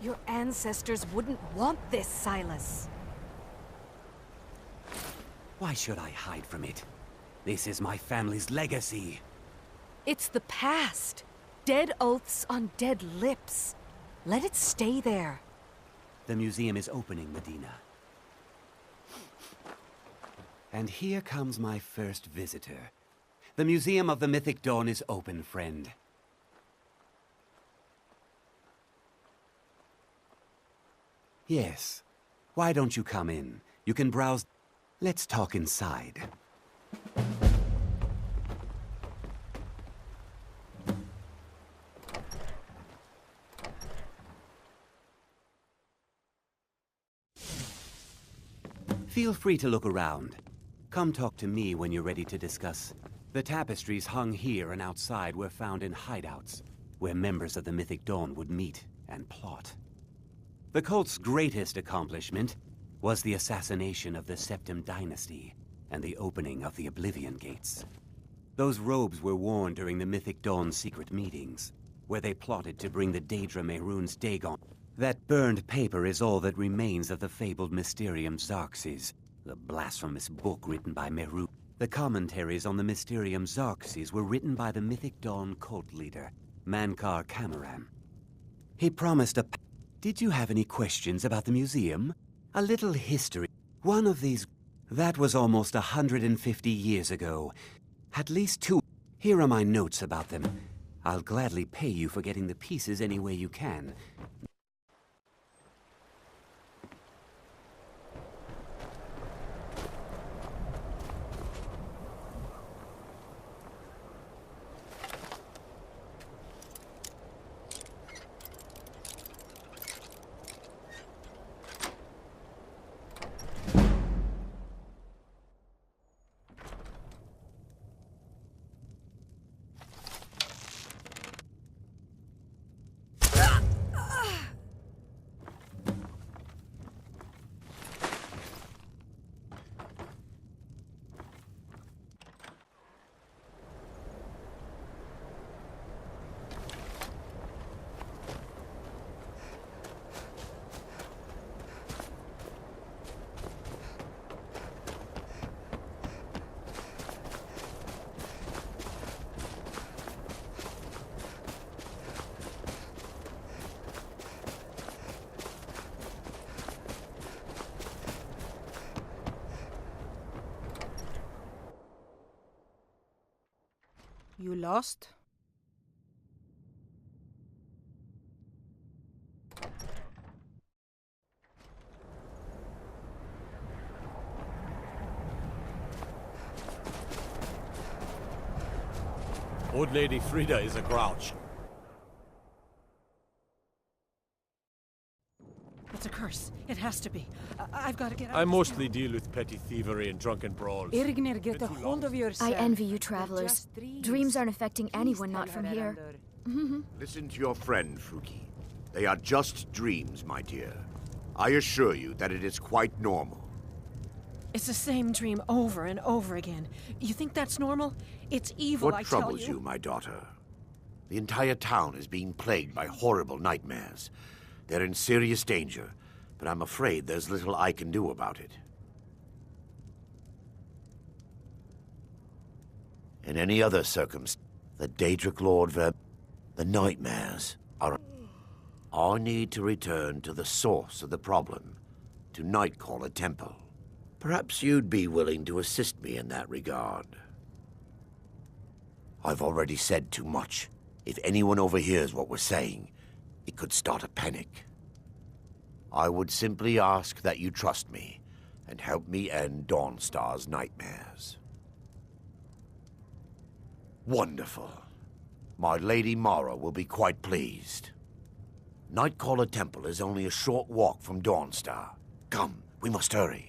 Your ancestors wouldn't want this, Silas. Why should I hide from it? This is my family's legacy. It's the past. Dead oaths on dead lips. Let it stay there. The museum is opening, Medina. And here comes my first visitor. The Museum of the Mythic Dawn is open, friend. Yes. Why don't you come in? You can browse. Let's talk inside. Feel free to look around. Come talk to me when you're ready to discuss. The tapestries hung here and outside were found in hideouts, where members of the Mythic Dawn would meet and plot. The cult's greatest accomplishment was the assassination of the Septim Dynasty and the opening of the Oblivion Gates. Those robes were worn during the Mythic Dawn's secret meetings, where they plotted to bring the Daedra Mehrunes Dagon. That burned paper is all that remains of the fabled Mysterium Xarxes, the blasphemous book written by Mehru. The commentaries on the Mysterium Xarxes were written by the Mythic Dawn cult leader, Mankar Cameron. He promised a... Did you have any questions about the museum? A little history. One of these... That was almost 150 years ago. At least 2. Here are my notes about them. I'll gladly pay you for getting the pieces any way you can. You lost? Old Lady Frida is a grouch. It's a curse. It has to be. I've got to get out. I mostly deal with petty thievery and drunken brawls. Irgnir, get a hold of yourself. I envy you travelers. Dreams aren't affecting anyone not from here. Listen to your friend, Fruki. They are just dreams, my dear. I assure you that it is quite normal. It's the same dream over and over again. You think that's normal? It's evil, I What tell troubles you, my daughter? The entire town is being plagued by horrible nightmares. They're in serious danger, but I'm afraid there's little I can do about it. In any other circumstance, the Daedric Lord the nightmares are... I need to return to the source of the problem, to Nightcaller Temple. Perhaps you'd be willing to assist me in that regard. I've already said too much. If anyone overhears what we're saying, it could start a panic. I would simply ask that you trust me and help me end Dawnstar's nightmares. Wonderful. My Lady Mara will be quite pleased. Nightcaller Temple is only a short walk from Dawnstar. Come, we must hurry.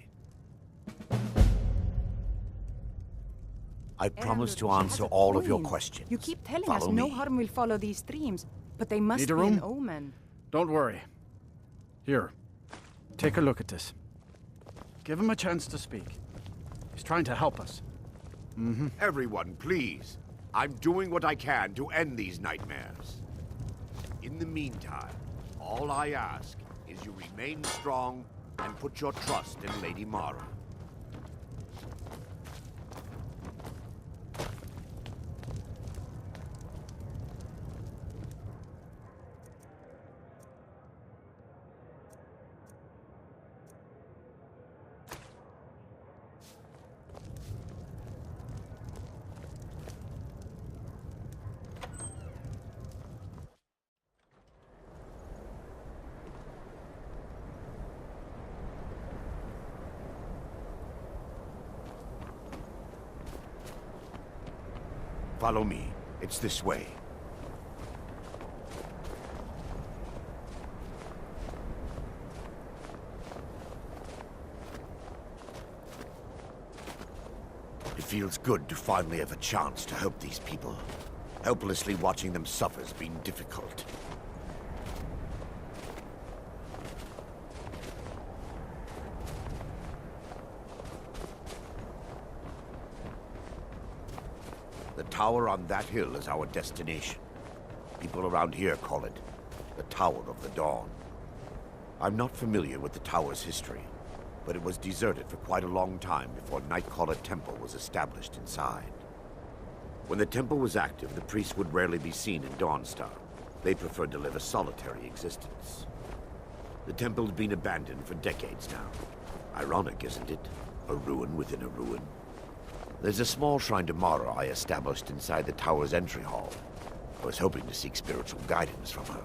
I promise to answer all of your questions. You keep telling Follow us no me. harm will follow these streams, but they must Need a be room? an omen. Don't worry. Here, take a look at this. Give him a chance to speak. He's trying to help us. Everyone, please. I'm doing what I can to end these nightmares. In the meantime, All I ask is you remain strong and put your trust in Lady Mara. Follow me. It's this way. It feels good to finally have a chance to help these people. Helplessly watching them suffer has been difficult. The tower on that hill is our destination. People around here call it the Tower of the Dawn. I'm not familiar with the tower's history, but it was deserted for quite a long time before Nightcaller Temple was established inside. When the temple was active, the priests would rarely be seen in Dawnstar. They preferred to live a solitary existence. The temple's been abandoned for decades now. Ironic, isn't it? A ruin within a ruin. There's a small shrine to Mara I established inside the tower's entry hall. I was hoping to seek spiritual guidance from her.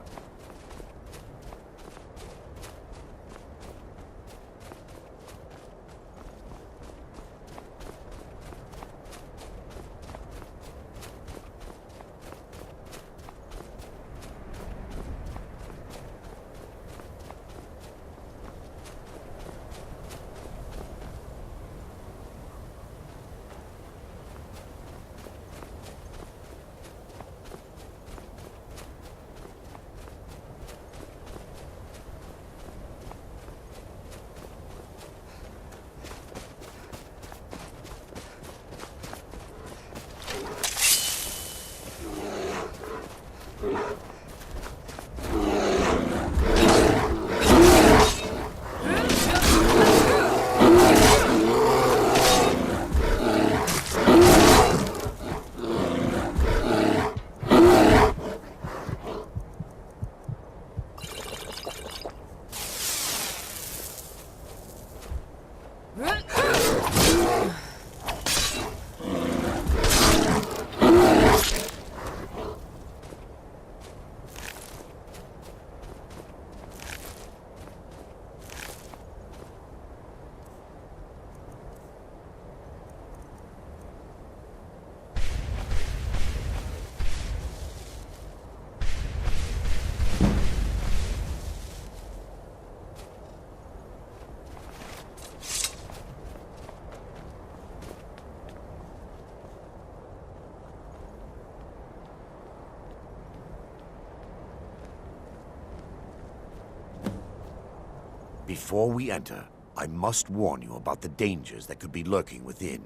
Before we enter, I must warn you about the dangers that could be lurking within.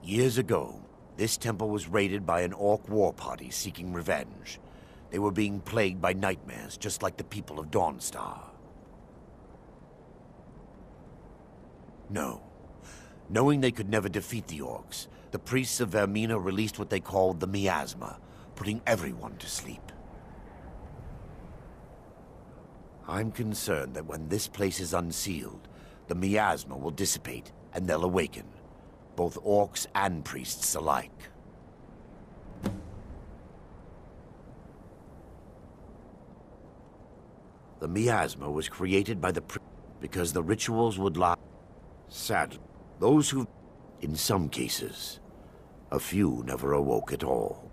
Years ago, this temple was raided by an orc war party seeking revenge. They were being plagued by nightmares, just like the people of Dawnstar. No. Knowing they could never defeat the orcs, the priests of Vermina released what they called the miasma, putting everyone to sleep. I'm concerned that when this place is unsealed, the miasma will dissipate and they'll awaken, both orcs and priests alike. The miasma was created by the because the rituals would lie. Sadly, those who, in some cases, a few never awoke at all.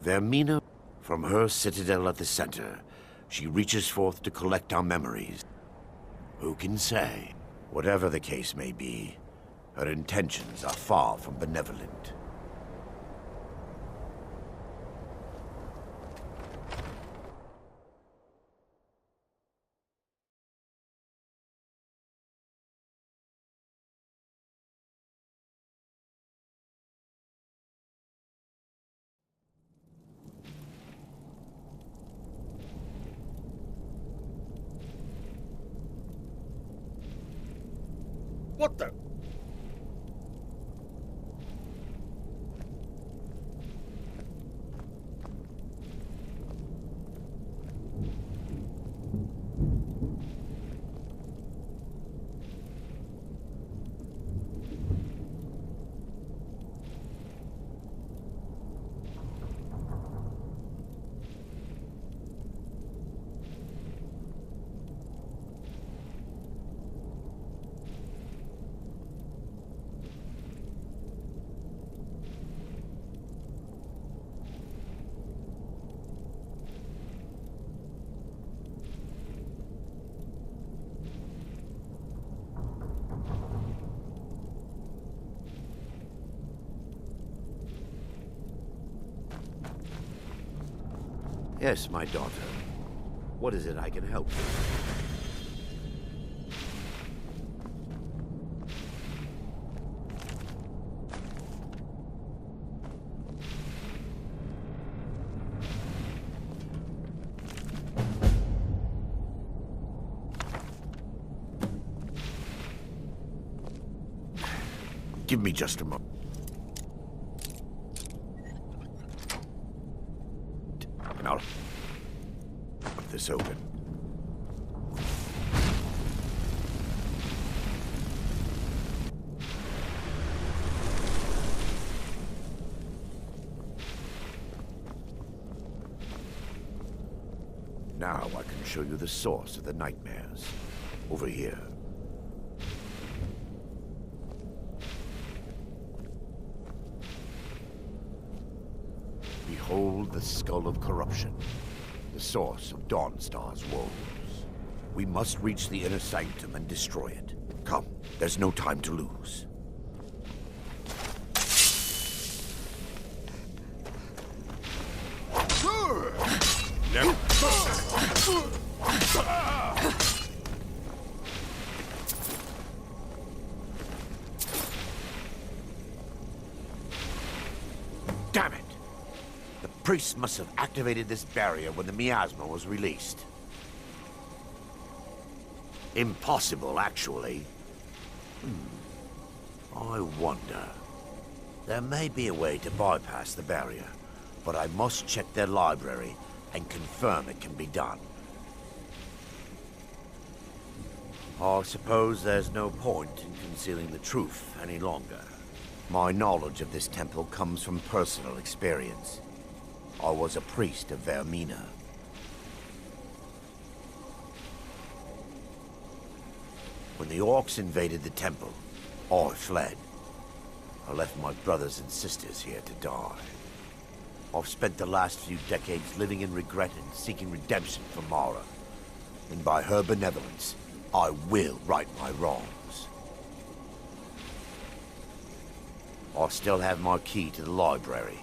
Vermina, from her citadel at the center, she reaches forth to collect our memories. Who can say? Whatever the case may be, her intentions are far from benevolent. What the? Yes, my daughter. What is it I can help you? Give me just a moment. Now, put this open. Now I can show you the source of the nightmares. Over here. Behold the skull of corruption, the source of Dawnstar's woes. We must reach the inner sanctum and destroy it. Come, there's no time to lose. Damn it! The priests must have activated this barrier when the miasma was released. Impossible, actually. I wonder. There may be a way to bypass the barrier, but I must check their library and confirm it can be done. I suppose there's no point in concealing the truth any longer. My knowledge of this temple comes from personal experience. I was a priest of Vermina. When the orcs invaded the temple, I fled. I left my brothers and sisters here to die. I've spent the last few decades living in regret and seeking redemption from Mara. And by her benevolence, I will right my wrongs. I still have my key to the library.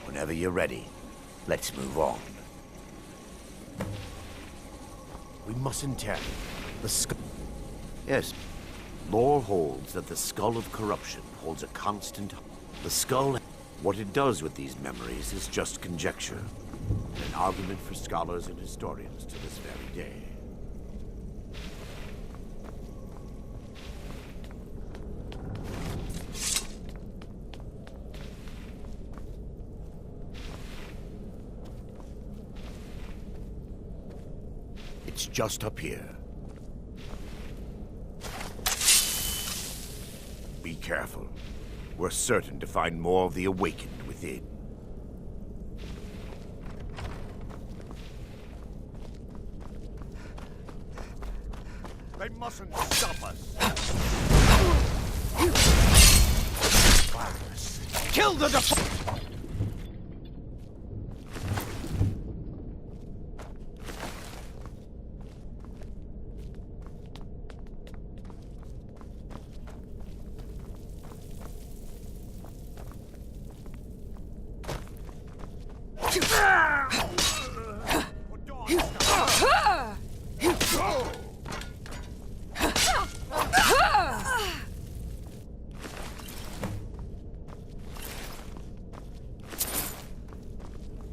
Whenever you're ready, let's move on. We mustn't tarry. The skull... Yes. Lore holds that the skull of corruption holds a constant... The skull... What it does with these memories is just conjecture. An argument for scholars and historians to this very day. It's just up here. Be careful. We're certain to find more of the awakened within. They mustn't stop us. Kill the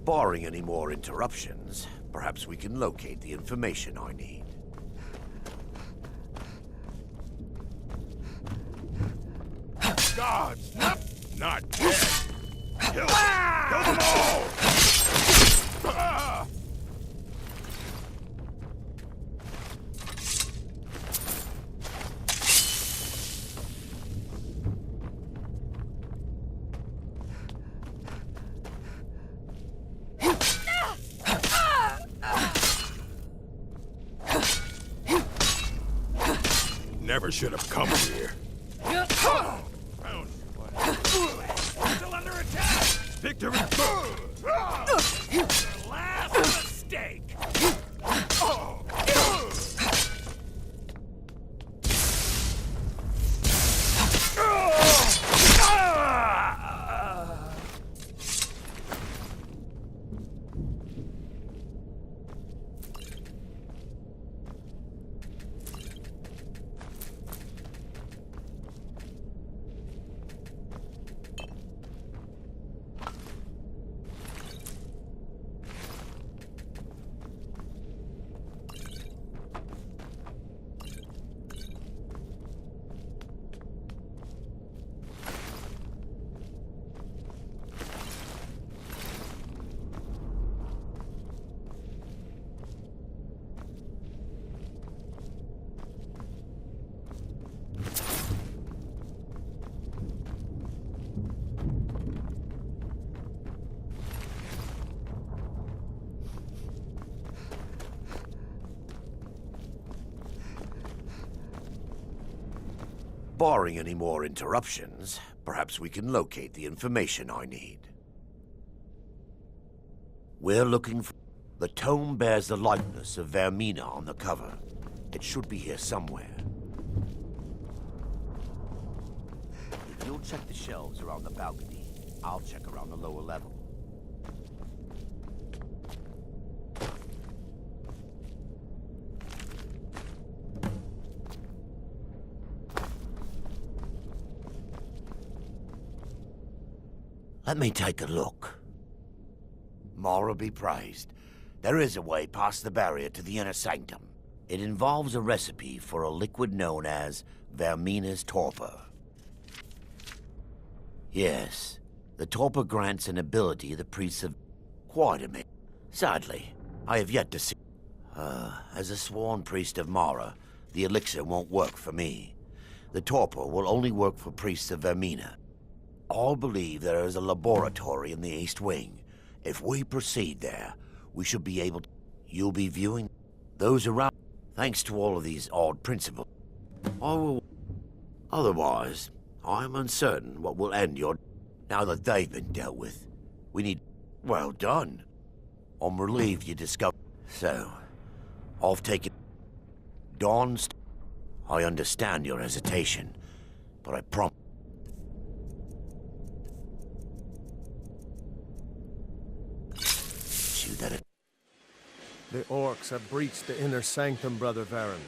Barring any more interruptions, perhaps we can locate the information I need. Not dead. Kill them! Kill them all! Never should have come here. Still under attack! Victory! Last mistake! Barring any more interruptions, perhaps we can locate the information I need. We're looking for... The tome bears the likeness of Vermina on the cover. It should be here somewhere. If you'll check the shelves around the balcony, I'll check around the lower level. Let me take a look. Mara be praised. There is a way past the barrier to the inner sanctum. It involves a recipe for a liquid known as Vermina's torpor. Yes, the torpor grants an ability the priests have... Quite a bit. Sadly, I have yet to see... as a sworn priest of Mara, the elixir won't work for me. The torpor will only work for priests of Vermina. All believe there is a laboratory in the East Wing. If we proceed there, we should be able to... You'll be viewing those around. Thanks to all of these odd principles, I will... Otherwise, I'm uncertain what will end your... Now that they've been dealt with, we need... Well done. I'm relieved you discovered... So, I've taken... Dawn's... I understand your hesitation, but I promise... that it... The orcs have breached the inner sanctum, Brother Varen.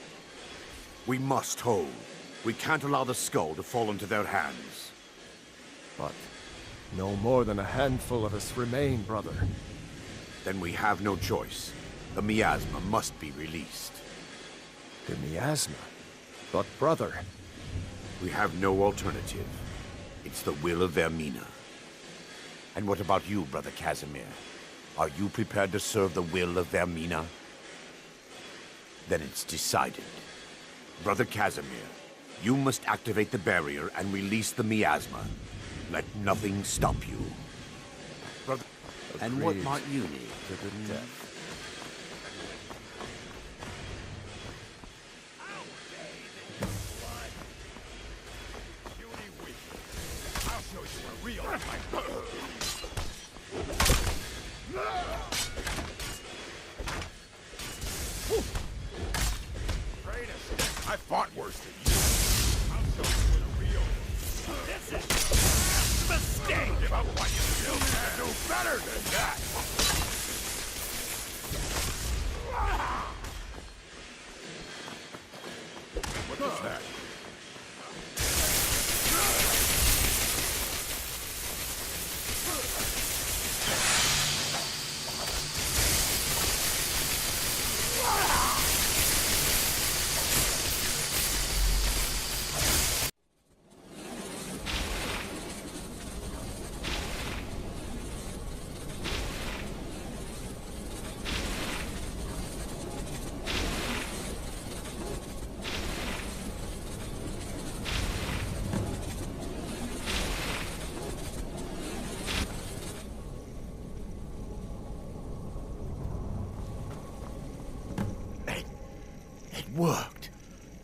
We must hold. We can't allow the skull to fall into their hands. But no more than a handful of us remain, brother. Then we have no choice. The miasma must be released. The miasma? But brother... We have no alternative. It's the will of Vermina. And what about you, Brother Casimir? Are you prepared to serve the will of Vermina? Then it's decided. Brother Casimir, you must activate the barrier and release the miasma. Let nothing stop you. Brother... And what might you need? To the death. I'll show you a real fight. I fought worse than you. I'll show you what a real... This is a mistake! Give up what you do and do better than that! What was that?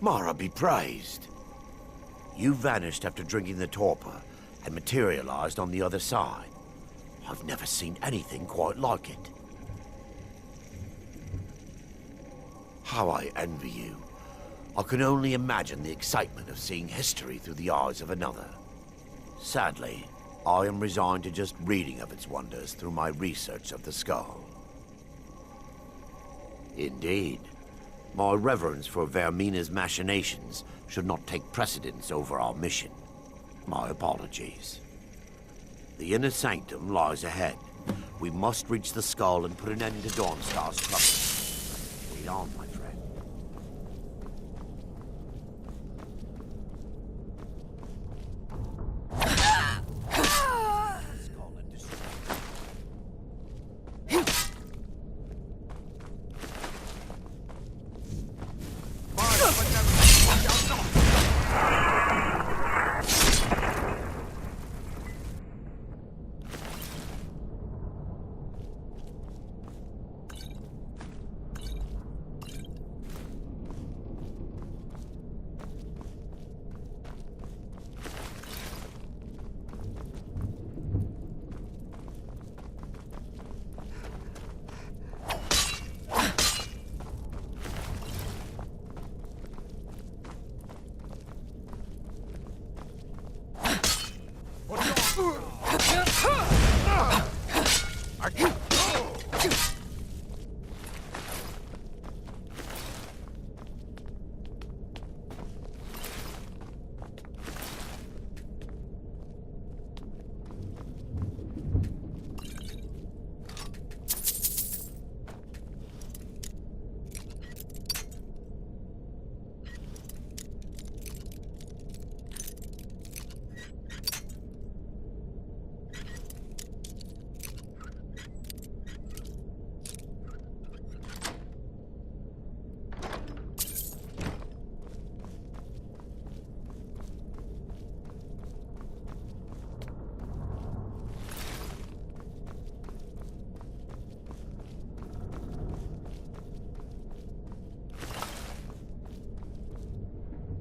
Mara be praised. You vanished after drinking the torpor and materialized on the other side. I've never seen anything quite like it. How I envy you. I can only imagine the excitement of seeing history through the eyes of another. Sadly, I am resigned to just reading of its wonders through my research of the skull. Indeed, my reverence for Vermina's machinations should not take precedence over our mission. My apologies. The inner sanctum lies ahead. We must reach the skull and put an end to Dawnstar's trouble. Lead on, my friend.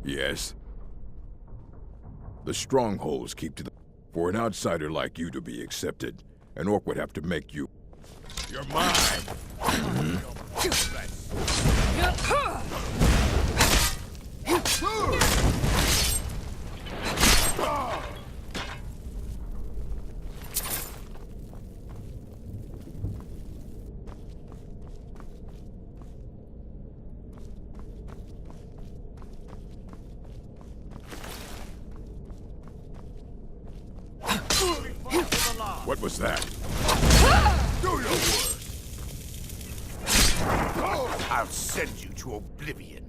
Yes? The strongholds keep to the... For an outsider like you to be accepted, an orc would have to make you... You're mine! What was that? Do your worst! I'll send you to oblivion.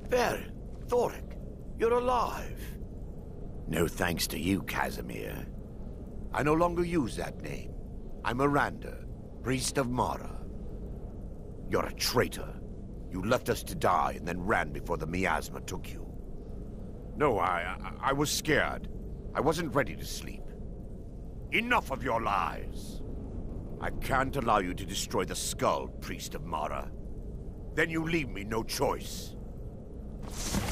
Baron, Thoric, you're alive. No thanks to you, Casimir. I no longer use that name. I'm Miranda, priest of Mara. You're a traitor. You left us to die and then ran before the miasma took you. No, I was scared. I wasn't ready to sleep. Enough of your lies. I can't allow you to destroy the skull, priest of Mara. Then you leave me no choice.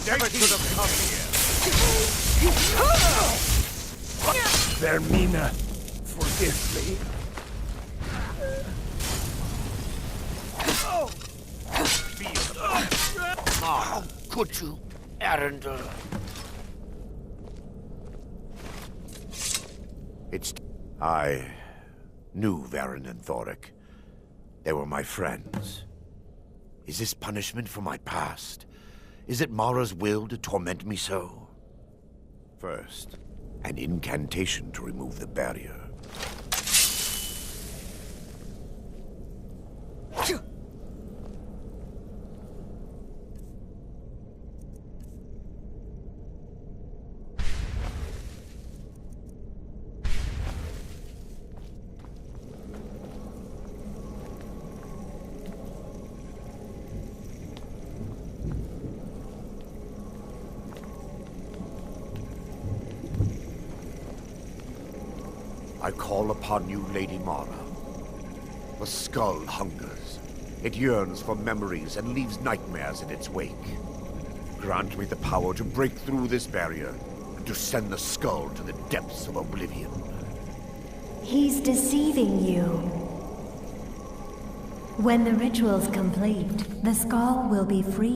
Never should have come here. Vermina, forgive me. How could you, Arundel? I knew Varen and Thoric. They were my friends. Is this punishment for my past? Is it Mara's will to torment me so? First, an incantation to remove the barrier. I call upon you, Lady Mara. The skull hungers. It yearns for memories and leaves nightmares in its wake. Grant me the power to break through this barrier and to send the skull to the depths of oblivion. He's deceiving you. When the ritual's complete, the skull will be free.